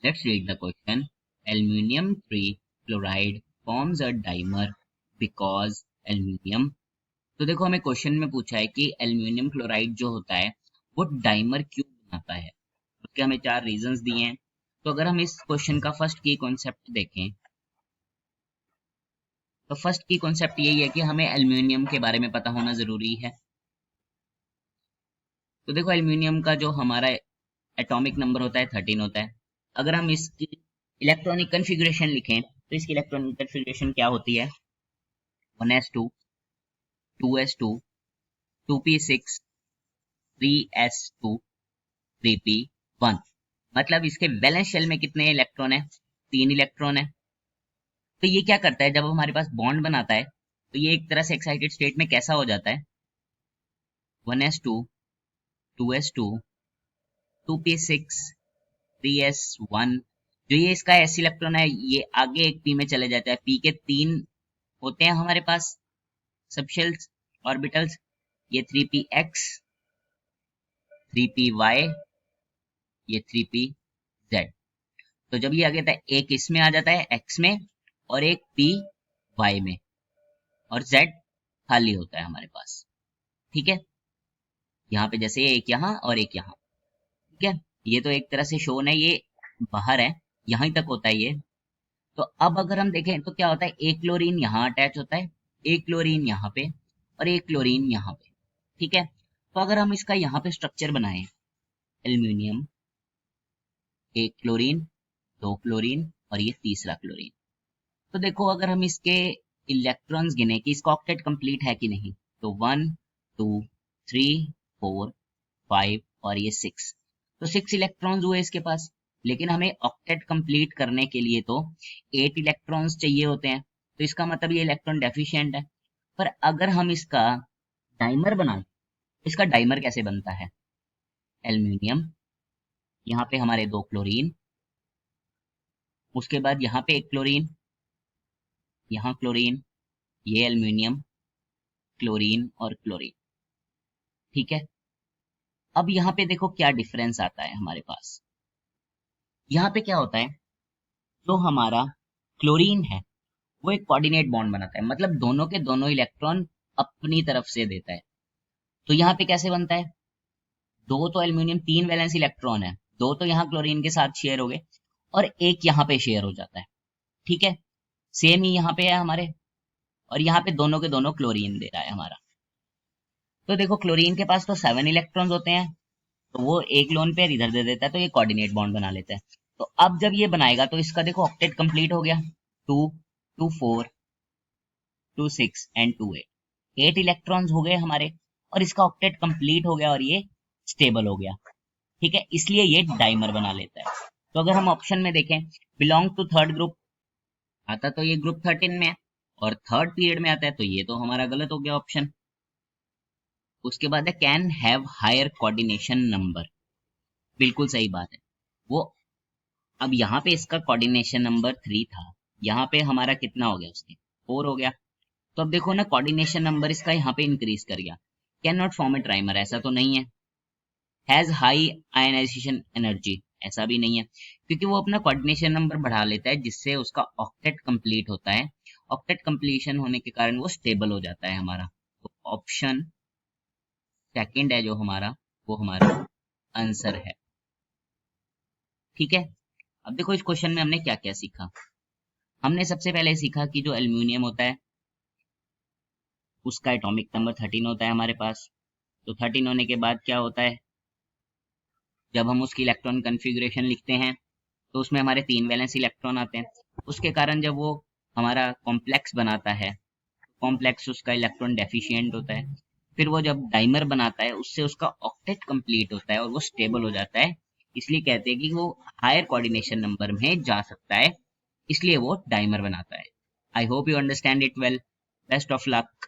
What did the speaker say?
Let's read the question. Aluminium trichloride forms a dimer because aluminium. तो देखो हमें question में पूछा है कि एल्यूमिनियम क्लोराइड जो होता है वो डाइमर क्यों बनाता है। उसके हमें 4 रीजंस दिए हैं। तो अगर हम इस क्वेश्चन का फर्स्ट की कॉन्सेप्ट देखें तो फर्स्ट की कॉन्सेप्ट यही है कि हमें एल्यूमिनियम के बारे में पता होना जरूरी है। तो देखो एल्यूमिनियम का जो हमारा एटॉमिक नंबर होता है 13 होता है। अगर हम इसकी इलेक्ट्रॉनिक कन्फिगरेशन लिखें तो इसकी इलेक्ट्रॉनिक कन्फिगरेशन क्या होती है 1s2 2s2 2p6 3s2 3p1। मतलब इसके वैलेंस शेल में कितने इलेक्ट्रॉन है 3 इलेक्ट्रॉन है। तो ये क्या करता है जब हमारे पास बॉन्ड बनाता है तो ये एक तरह से एक्साइटेड स्टेट में कैसा हो जाता है 1s2 2s2 2p6 3s1। जो ये इसका s इलेक्ट्रॉन है ये आगे एक p में चले जाता है। p के 3 होते हैं हमारे पास सबशेल्स ऑर्बिटल्स, ये 3px 3py ये 3pz। तो जब ये आगे था एक इसमें आ जाता है x में और एक p y में और z खाली होता है हमारे पास। ठीक है, यहाँ पे जैसे एक यहाँ और एक यहाँ। ठीक है, ये तो एक तरह से शोन है, ये बाहर है, यहीं तक होता है ये। तो अब अगर हम देखें तो क्या होता है एक क्लोरीन यहाँ अटैच होता है, एक क्लोरीन यहाँ पे और एक क्लोरीन यहाँ पे। ठीक है, तो अगर हम इसका यहाँ पे स्ट्रक्चर बनाएं एल्यूमिनियम, एक क्लोरीन, दो क्लोरीन और ये तीसरा क्लोरीन, तो देखो अगर हम इसके इलेक्ट्रॉन्स गिने कि इसका ऑक्टेट कंप्लीट है कि नहीं, तो 1 2 3 4 5 और ये 6, तो 6 इलेक्ट्रॉन्स हुए इसके पास। लेकिन हमें ऑक्टेट कंप्लीट करने के लिए तो 8 इलेक्ट्रॉन्स चाहिए होते हैं, तो इसका मतलब ये इलेक्ट्रॉन डेफिशिएंट है। पर अगर हम इसका डाइमर बनाएं, इसका डाइमर कैसे बनता है एल्यूमिनियम, यहाँ पे हमारे दो क्लोरीन, उसके बाद यहाँ पे एक क्लोरीन, यहाँ क्लोरीन, ये एल्यूमिनियम, क्लोरीन और क्लोरीन। ठीक है, अब यहाँ पे देखो क्या डिफरेंस आता है हमारे पास। यहाँ पे क्या होता है जो हमारा क्लोरीन है वो एक कोऑर्डिनेट बॉन्ड बनाता है, मतलब दोनों के दोनों इलेक्ट्रॉन अपनी तरफ से देता है। तो यहाँ पे कैसे बनता है, दो तो एल्यूमिनियम 3 वैलेंस इलेक्ट्रॉन है, दो तो यहाँ क्लोरीन के साथ शेयर हो गए और एक यहाँ पे शेयर हो जाता है। ठीक है, सेम ही यहाँ पे है हमारे, और यहाँ पे दोनों के दोनों क्लोरीन दे रहा है हमारा। तो देखो क्लोरीन के पास तो 7 इलेक्ट्रॉन्स होते हैं, तो वो एक लोन पेयर इधर दे देता है, तो ये कोऑर्डिनेट बॉन्ड बना लेता है। तो अब जब ये बनाएगा तो इसका देखो ऑक्टेट कंप्लीट हो गया, 2 2 4 2 6 एंड 2 8, 8 इलेक्ट्रॉन्स हो गए हमारे और इसका ऑक्टेट कंप्लीट हो गया और ये स्टेबल हो गया। ठीक है, इसलिए ये डाइमर बना लेता है। तो अगर हम ऑप्शन में देखें बिलोंग टू थर्ड ग्रुप आता तो ये ग्रुप 13 में है, और थर्ड पीरियड में आता है तो ये तो हमारा गलत हो गया ऑप्शन। उसके बाद है can have higher coordination number, बिल्कुल सही बात है वो। अब यहाँ पे इसका कोऑर्डिनेशन नंबर 3 था, यहाँ पे हमारा कितना हो गया उसके 4 हो गया। तो अब देखो ना कोऑर्डिनेशन नंबर इसका यहाँ पे इंक्रीज कर गया। Can not form A trimer, ऐसा तो नहीं है। हैज हाई आयनाइजेशन एनर्जी, ऐसा भी नहीं है, क्योंकि वो अपना कोऑर्डिनेशन नंबर बढ़ा लेता है जिससे उसका ऑक्टेट कंप्लीट होता है। ऑक्टेट कंप्लीशन होने के कारण वो स्टेबल हो जाता है हमारा। तो ऑप्शन सेकंड है जो हमारा, वो हमारा आंसर है। ठीक है, अब देखो इस क्वेश्चन में हमने क्या क्या सीखा। हमने सबसे पहले सीखा कि जो एल्यूमिनियम होता है उसका एटॉमिक नंबर 13 होता है हमारे पास। तो 13 होने के बाद क्या होता है, जब हम उसकी इलेक्ट्रॉन कन्फिग्रेशन लिखते हैं तो उसमें हमारे 3 वैलेंस इलेक्ट्रॉन आते हैं। उसके कारण जब वो हमारा कॉम्प्लेक्स बनाता है, कॉम्प्लेक्स उसका इलेक्ट्रॉन डेफिशिएंट होता है। फिर वो जब डाइमर बनाता है उससे उसका ऑक्टेट कंप्लीट होता है और वो स्टेबल हो जाता है, इसलिए कहते हैं कि वो हायर कोऑर्डिनेशन नंबर में जा सकता है, इसलिए वो डाइमर बनाता है। I hope you understand it well. Best of luck.